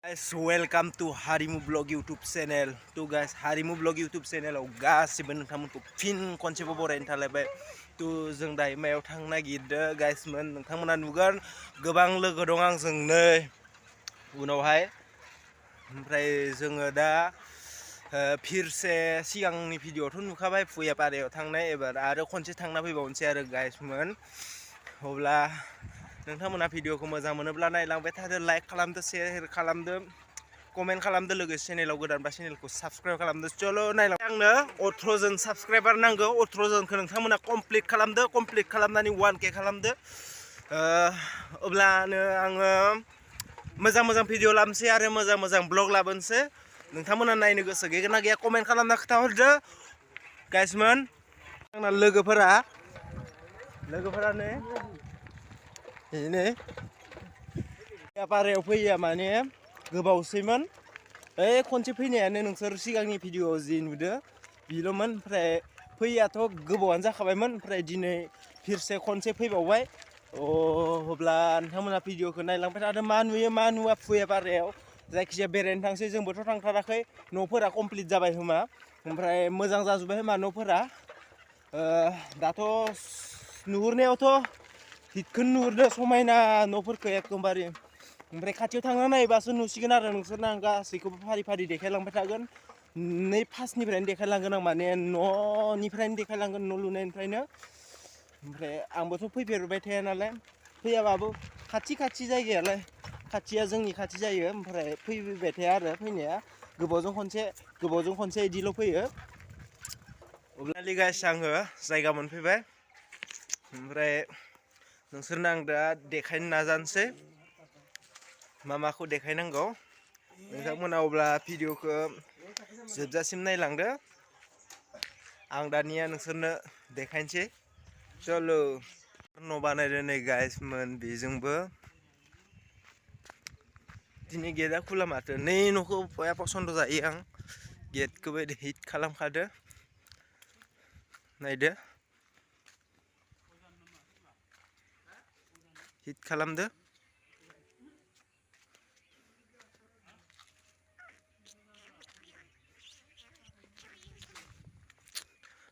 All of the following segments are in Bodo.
Guys, welcome to Harimu Blog YouTube channel. To guys, Harimu Blog YouTube channel गासिबो नोंथांमोनखौ फिन खनसेबो बरायनो थालायबाय। तो जों दायो मायाव थांनो नागिरदों गाइसमोन नोंथांमोना नुगोन गोबां लोगो दं आंजोंनो उनावहाय ओमफ्राय जोङो दा फिरसे सिगांनि भिडिअ'थ' नुखाबाय भुयापारायाव थांनाय एबार आरो खनसे थांना फैबावनोसै आरो गाइसमोन। अब्ला नोंथांमोना भिडिअ'खौ मोजां मोनोब्ला नायलांबाय थादो, लाइक खालामदो, शेयार खालामदो, कमेन्ट खालामदो, लोगोसे चेनेलाव गोदानबा चेनेलखौ साबस्क्राइब खालामदो। चलो नायलां। आंनो 18 जन साबस्क्राइबार नांगौ। 18 जनखौ नोंथांमोना कमप्लिट खालामदो, कमप्लिट खालामनानै 1K खालामदो। अब्लानो आङो मोजां भिडिअ लाबोनोसै आरो मोजां ब्लग लाबोनोसै। नोंथांमोना नायनो गोसो गैगोन ना गैया कमेन्ट खालामना खोन्थाहरदो गाइसमोन। आंना लोगोफोरा नै भुयापारायाव फैया माने गोबावसैमोन। खनसे फैनायानो नोंसोर सिगांनि भिडिअ जि नुदो बिल'मोन। ओमफ्राय फैयाथ' गोबावानो जाखाबायमोन। ओमफ्राय दिनै फिरसे खनसे फैबावबाय। अब्ला नोंथांमोना भिडिअखौ नायलांबाय थादो। मा नुयो मा नुवा भुयापारायाव जायखिजाया बेरायनो थांसै। जोंबोथ' थांथाराखै, न'फोरा कमप्लिट जाबाय खोमा, ओमफ्राय मोजां जाजोब्बाय खोमा न'फोरा। दाथ' नुहुरनायावथ' हिटखौनो नुहुरदो समायना न'फोरखौ एकदमबारे। ओमफ्राय खाथियाव थांना नायबासो नुसिगोन आरो नोंसोरनो आं गासैखौबो फारि देखायलांबाय थागोन। नै फार्स्टनिफ्रायनो देखायलांगोन आं, माने न'निफ्रायनो देखायलांगोन, न' लुनायनिफ्रायनो। ओमफ्राय आंबोथ' फैफेरबाय थाया नालाय, फैयाबाबो खाथि जायगायालाय खाथिया जोंनि खाथि जायो। ओमफ्राय फैबाय थाया आरो फैनाया गोबावजों खनसे इदिल' फैयो। अब्ला गाइस आङो जायगा मोनफैबाय। ओमफ्राय नोंसोरनो आं दा देखायनो नाजानोसै माखौ देखायनांगौ। नोंथांमोना अब्ला भिडिअखौ जोबजासिम नायलांदो। आं दानिया नोंसोरनो देखायनोसै। चलो न' बानायदो नै गाइसमोन बेजोंबो। दिनै गेटआ खुला माथो। नै न'खौ बया पसन्द जायो आं। गेटखौबो हिट खालामखादो, नायदो हिट खालामदो।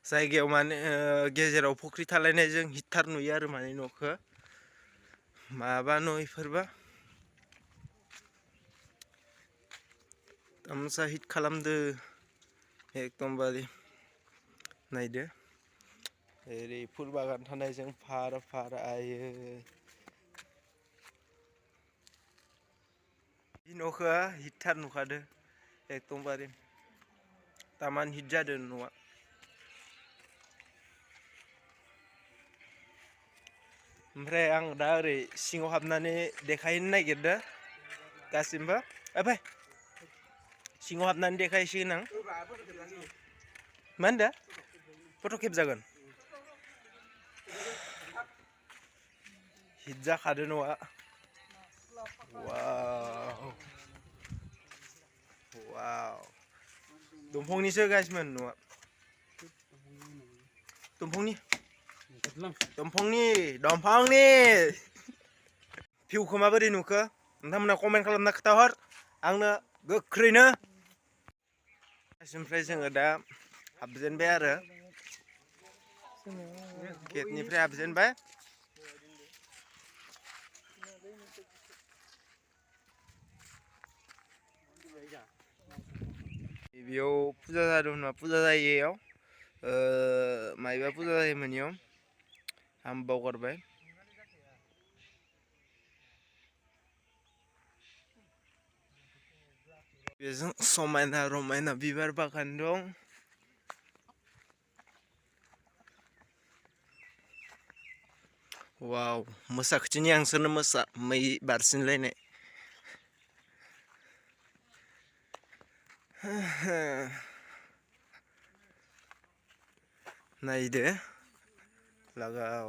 जायगायाव माने गेजेराव फुख्रि थालायनायजों हिटथार नुयो आरो माने न'खौ। माबा न' इफोरबा तामसा हिट खालामदो एकदमबारे। नायदो ओरै फुल बागान थानायजों फार आयो। बे न'खौ हिटथार नुखादो एकदमबारे, तामान हिट जादों न'आ। ओमफ्राय आं दा ओरै सिङाव हाबनानै देखायनो नागिरदों गासिबो। फै सिङाव हाबनानै देखायसिगोन आं। मा होनदों? फट' खेबजागोन। हिट जाखादो न'आ। वाव दंफांनिसो गाइसमोन न'आ। दंफांनि भिउखौ माबोरै नुखो नोंथांमोना कमेन्ट खालामना खोन्थाहर आंनो गोख्रैनो। ओमफ्राय जोङो दा हाबजेनबाय आरो गेटनिफ्राय हाबजेनबाय। बेयाव फुजा जादों होनबा फुजा जायो इयाव। मायबा फुजा जायोमोन इयाव आं बावगारबाय। बेजों समायना रमायना बिबार बागान दं। वाव मोसा खिथिनि आंसोरनो मोसा मै बारसिनलायनाय। नायदो लागाव।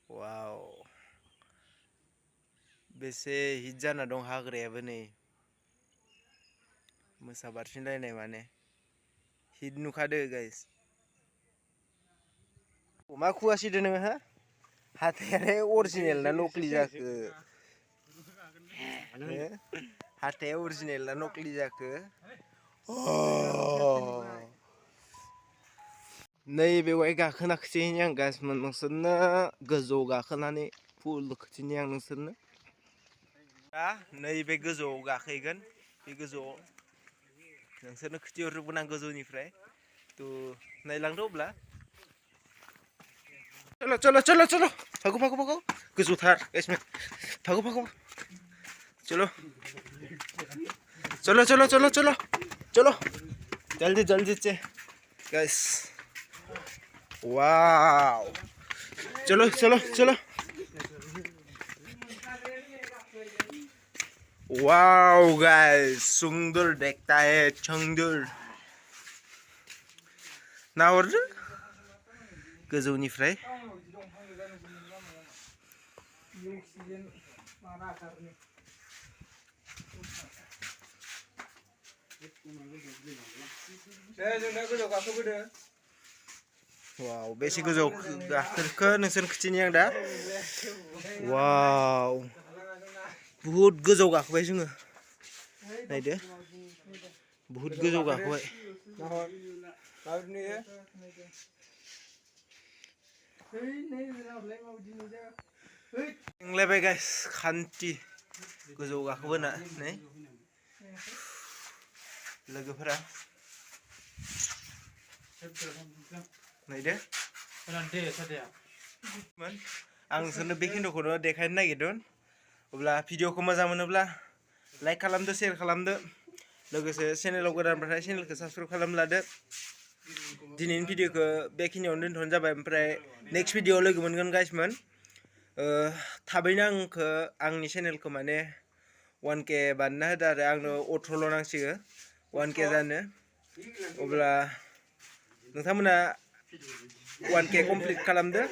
वाव बेसे हिट जाना दं हाग्रायाबो नै। मोसा बारसिनलायनाय माने हिट नुखादो गाइस। मा खुगासिदो नोङो हा? हाथायालाय अरिजिनेल ना नकलि जाखो? हाथाया अरिजिनेल ना नकलि जाखो नैबेवहाय गाखोना खिथिनि आं गासिमोन नोंसोरनो गोजौ गाखोनानै फुल खिथिनि आं नोंसोरनो दा नैबे गोजौआव गाखोगोन बे गोजौआव नोंसोरनो खिथिहरजोबगोन आं गोजौनिफ्राय थ' नायलांदो अब्ला चलो चलो चलो चलो भागो भागो भागो गोजौथार गाइसमोन भागो भागो चलो चलो चलो चलो चलो चलो जल्दी जल्दी से गाइस वाओ चलो चलो चलो वाओ गाइस सुंदर देखता है सुंदर नाहर गोजौनिफ्राय वाव बेसे गोजौ गाखोखो नोंसोर खिथिनि आं दा वाव बहुत गोजौ गाखोबाय जोङो नायदो बहुत गोजौ गाखोबाय लेंलायबाय गाइस खान्थि गोजौ गाखोबोना नै लोगोफोरा नायदो आं नोंसोरनो बेखिनिखौनो देखायनो नागिरदों अब्ला भिडिअखौ मोजां मोनोब्ला लाइक खालामदो शेयार खालामदो लोगोसे चेनेलाव गोदानबाथाय चेनेलखौ साबस्क्राइब खालामना लादो दिनैनि भिडिअखौ बेखिनियावनो दोनथ'नाय जाबाय ओमफ्राय नेक्स्ट भिडिअआव लोगो मोनगोन गाइसमोन थाबैनो आंखौ आंनि चेनेलखौ माने 1K बानायना होदो आरो आंनो 18ल' नांसिगो 1K जानो अब्ला नोंथांमोना 1K कमप्लिट खालामदो